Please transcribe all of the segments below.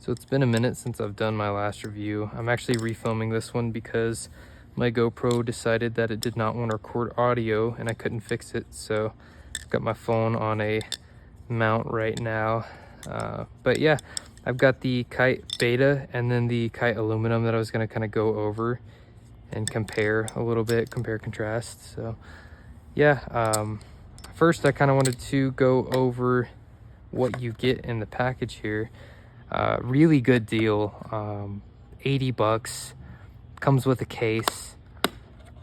So it's been a minute since I've done my last review. I'm actually refilming this one because my GoPro decided that it did not want to record audio and I couldn't fix it. So I've got my phone on a mount right now. But yeah, I've got the Kite Beta and then the Kite Aluminum that I was going to kind of go over and compare a little bit, compare contrast. So yeah, first I kind of wanted to go over what you get in the package here. Really good deal. 80 bucks, comes with a case.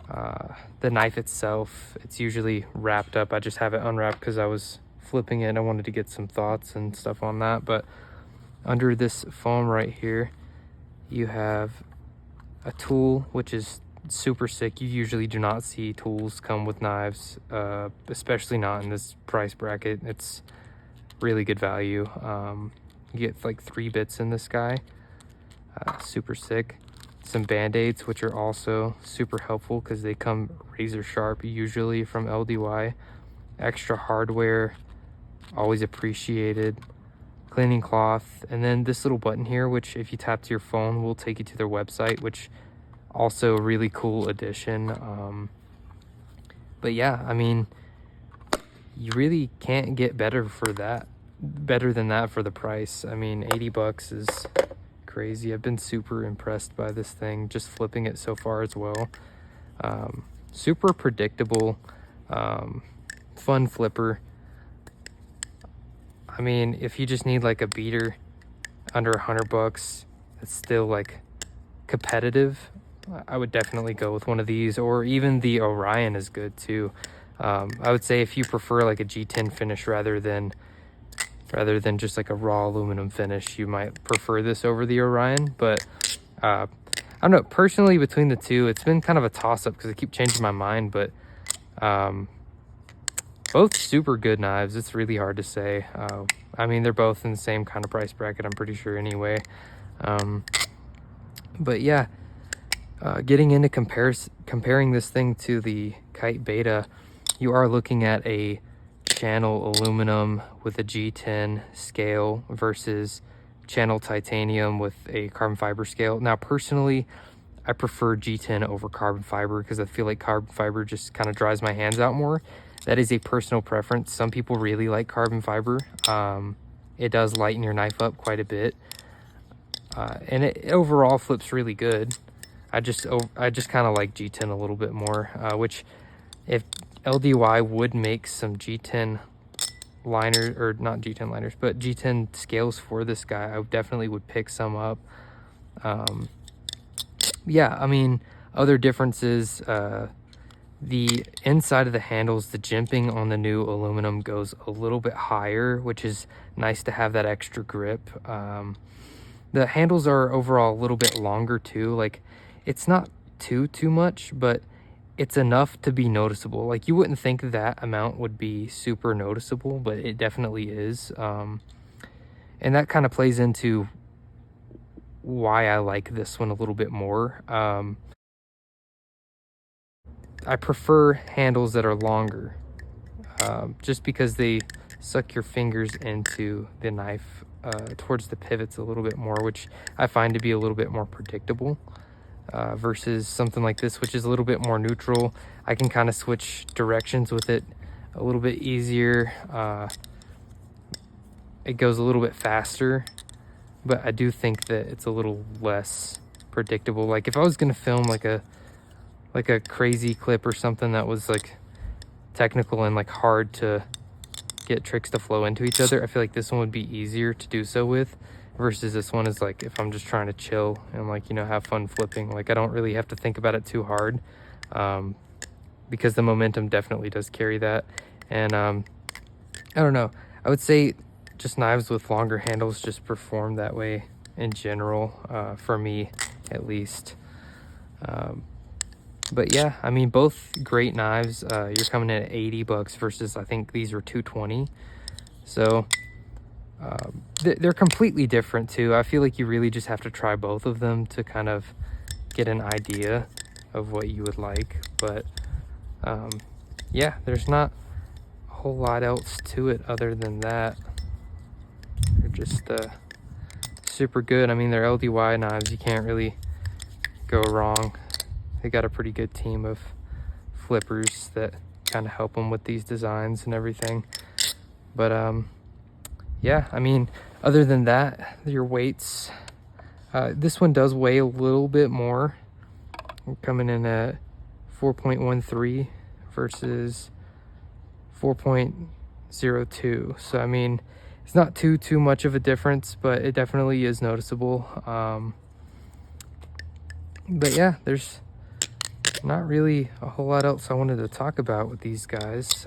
The knife itself, it's usually wrapped up. I just have it unwrapped because I was flipping it. I wanted to get some thoughts and stuff on that. But under this foam right here, you have a tool, which is super sick. You usually do not see tools come with knives, especially not in this price bracket. It's really good value. You get like 3 bits in this guy. Super sick. Some band-aids, which are also super helpful because they come razor sharp usually from LDY. Extra hardware, always appreciated. Cleaning cloth, and then this little button here, which if you tap to your phone will take you to their website, which also a really cool addition. But yeah, I mean, you really can't get better than that for the price. I mean, 80 bucks is crazy. I've been super impressed by this thing, just flipping it so far as well. Super predictable, fun flipper. I mean, if you just need like a beater under 100 bucks, it's still like competitive. I would definitely go with one of these, or even the Orion is good too. I would say if you prefer like a G10 finish rather than just like a raw aluminum finish, you might prefer this over the Orion. But I don't know, personally between the two, it's been kind of a toss-up because I keep changing my mind. But both super good knives. It's really hard to say. I mean, they're both in the same kind of price bracket, I'm pretty sure anyway. But yeah, getting into comparing this thing to the Kite Beta, you are looking at a channel aluminum with a G10 scale versus channel titanium with a carbon fiber scale. Now, personally, I prefer G10 over carbon fiber because I feel like carbon fiber just kind of dries my hands out more. That is a personal preference. Some people really like carbon fiber. It does lighten your knife up quite a bit. And it overall flips really good. I just kind of like G10 a little bit more, which if LDY would make some G10 liners, or not G10 liners, but G10 scales for this guy, I definitely would pick some up. Yeah, I mean, other differences, the inside of the handles, the jimping on the new aluminum goes a little bit higher, which is nice to have that extra grip. The handles are overall a little bit longer too. Like, it's not too much, but it's enough to be noticeable. Like, you wouldn't think that amount would be super noticeable, but it definitely is. And that kind of plays into why I like this one a little bit more. I prefer handles that are longer, just because they suck your fingers into the knife towards the pivots a little bit more, which I find to be a little bit more predictable, versus something like this, which is a little bit more neutral. I can kind of switch directions with it a little bit easier. It goes a little bit faster, but I do think that it's a little less predictable. Like, if I was going to film like a crazy clip or something that was like technical and like hard to get tricks to flow into each other, I feel like this one would be easier to do so with, versus this one is like if I'm just trying to chill and like, you know, have fun flipping. Like, I don't really have to think about it too hard, because the momentum definitely does carry that. And I don't know, I would say just knives with longer handles just perform that way in general, for me at least. But yeah, I mean, both great knives. You're coming in at 80 bucks versus I think these were 220. So they're completely different too. I feel like you really just have to try both of them to kind of get an idea of what you would like. But yeah, there's not a whole lot else to it other than that. They're just super good. I mean, they're LDY knives. You can't really go wrong. They got a pretty good team of flippers that kind of help them with these designs and everything. But yeah, I mean, other than that, your weights, this one does weigh a little bit more. We're coming in at 4.13 versus 4.02. So I mean, it's not too much of a difference, but it definitely is noticeable. But yeah, there's not really a whole lot else I wanted to talk about with these guys.